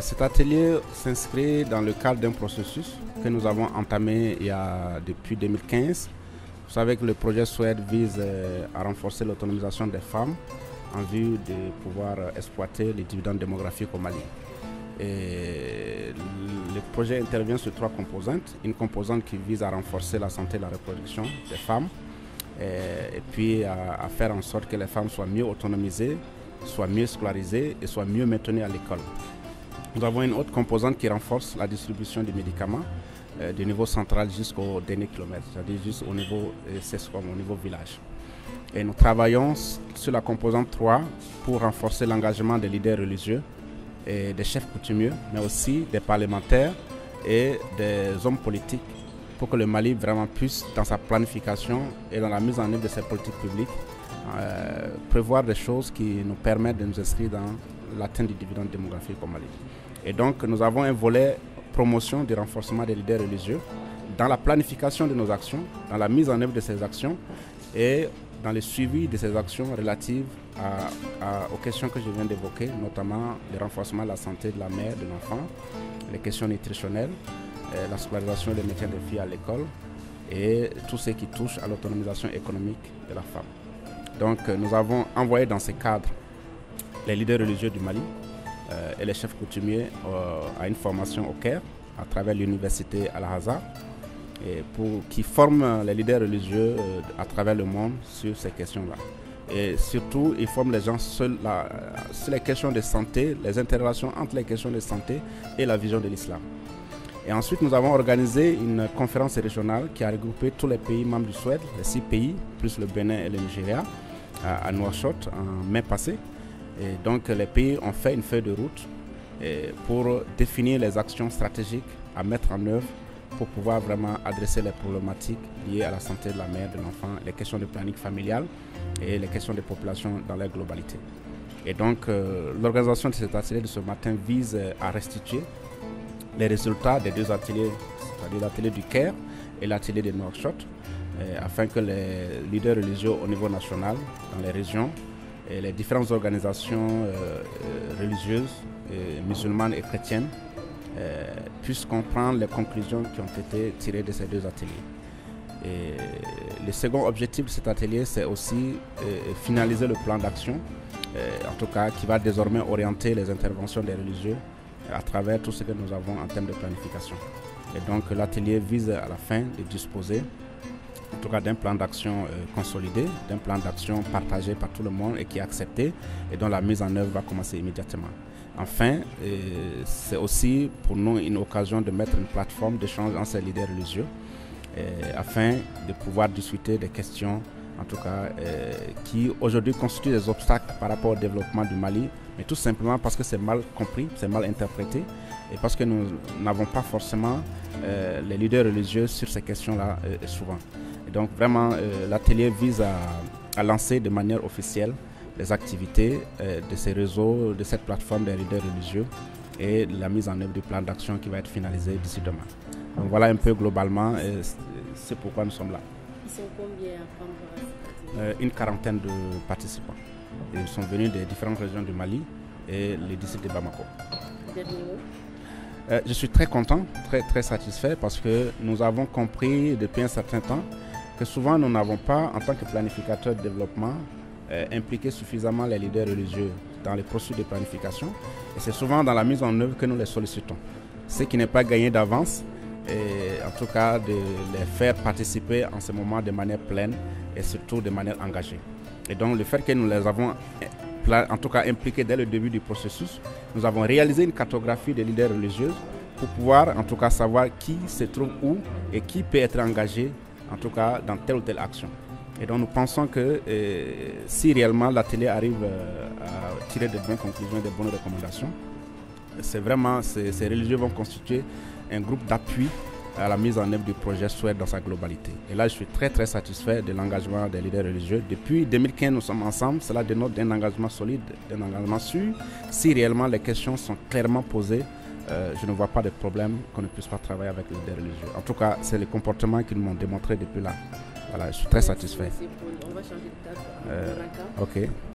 Cet atelier s'inscrit dans le cadre d'un processus que nous avons entamé depuis 2015. Vous savez que le projet SWED vise à renforcer l'autonomisation des femmes en vue de pouvoir exploiter les dividendes démographiques au Mali. Et le projet intervient sur 3 composantes. Une composante qui vise à renforcer la santé et la reproduction des femmes et puis à faire en sorte que les femmes soient mieux autonomisées, soient mieux scolarisées et soient mieux maintenues à l'école. Nous avons une autre composante qui renforce la distribution des médicaments du niveau central jusqu'au dernier kilomètre, c'est-à-dire jusqu'au niveau CESCOM, au niveau village. Et nous travaillons sur la composante 3 pour renforcer l'engagement des leaders religieux et des chefs coutumiers, mais aussi des parlementaires et des hommes politiques pour que le Mali vraiment puisse, dans sa planification et dans la mise en œuvre de ses politiques publiques, prévoir des choses qui nous permettent de nous inscrire dans l'atteinte du dividende démographique au Mali. Et donc nous avons un volet promotion du renforcement des leaders religieux dans la planification de nos actions, dans la mise en œuvre de ces actions et dans le suivi de ces actions relatives aux questions que je viens d'évoquer, notamment le renforcement de la santé de la mère, de l'enfant, les questions nutritionnelles, la scolarisation et le maintien des filles à l'école et tout ce qui touche à l'autonomisation économique de la femme. Donc nous avons envoyé dans ce cadre les leaders religieux du Mali et les chefs coutumiers à une formation au Caire à travers l'université Al-Azhar qui forment les leaders religieux à travers le monde sur ces questions-là. Et surtout, ils forment les gens sur les questions de santé, les interrelations entre les questions de santé et la vision de l'islam. Et ensuite, nous avons organisé une conférence régionale qui a regroupé tous les pays membres du SWED, les 6 pays, plus le Bénin et le Nigeria, à Nouakchott en mai passé. Et donc, les pays ont fait une feuille de route pour définir les actions stratégiques à mettre en œuvre pour pouvoir vraiment adresser les problématiques liées à la santé de la mère, de l'enfant, les questions de planning familial et les questions des populations dans leur globalité. Et donc, l'organisation de cet atelier de ce matin vise à restituer les résultats des 2 ateliers, c'est-à-dire l'atelier du Caire et l'atelier de Nouakchott, afin que les leaders religieux au niveau national, dans les régions, et les différentes organisations religieuses, musulmanes et chrétiennes, puissent comprendre les conclusions qui ont été tirées de ces 2 ateliers. Et le second objectif de cet atelier, c'est aussi finaliser le plan d'action, en tout cas qui va désormais orienter les interventions des religieux à travers tout ce que nous avons en termes de planification. Et donc l'atelier vise à la fin de disposer en tout cas d'un plan d'action consolidé, d'un plan d'action partagé par tout le monde et qui est accepté et dont la mise en œuvre va commencer immédiatement. Enfin, c'est aussi pour nous une occasion de mettre une plateforme d'échange entre ces leaders religieux afin de pouvoir discuter des questions, en tout cas, qui aujourd'hui constituent des obstacles par rapport au développement du Mali, mais tout simplement parce que c'est mal compris, c'est mal interprété et parce que nous n'avons pas forcément les leaders religieux sur ces questions-là souvent. Et donc vraiment, l'atelier vise à lancer de manière officielle les activités de ces réseaux, de cette plateforme des leaders religieux et la mise en œuvre du plan d'action qui va être finalisé d'ici demain. Donc voilà un peu globalement, c'est pourquoi nous sommes là. Ils sont combien à prendre Une quarantaine de participants. Ils sont venus des différentes régions du Mali et les districts de Bamako. Dernier mot. Je suis très content, très satisfait parce que nous avons compris depuis un certain temps que souvent nous n'avons pas, en tant que planificateurs de développement, impliqué suffisamment les leaders religieux dans les processus de planification. Et c'est souvent dans la mise en œuvre que nous les sollicitons. Ce qui n'est pas gagné d'avance, et en tout cas de les faire participer en ce moment de manière pleine et surtout de manière engagée. Et donc le fait que nous les avons en tout cas impliqués dès le début du processus, nous avons réalisé une cartographie des leaders religieux pour pouvoir en tout cas savoir qui se trouve où et qui peut être engagé en tout cas dans telle ou telle action. Et donc nous pensons que si réellement l'atelier arrive à tirer de bonnes conclusions et de bonnes recommandations, c'est vraiment, ces religieux vont constituer un groupe d'appui à la mise en œuvre du projet SWED dans sa globalité. Et là, je suis très satisfait de l'engagement des leaders religieux. Depuis 2015, nous sommes ensemble. Cela dénote d'un engagement solide, d'un engagement sûr. Si réellement les questions sont clairement posées, je ne vois pas de problème qu'on ne puisse pas travailler avec les leaders religieux. En tout cas, c'est le comportement qu'ils m'ont démontré depuis là. Voilà, je suis très satisfait. On va changer de date. Ok.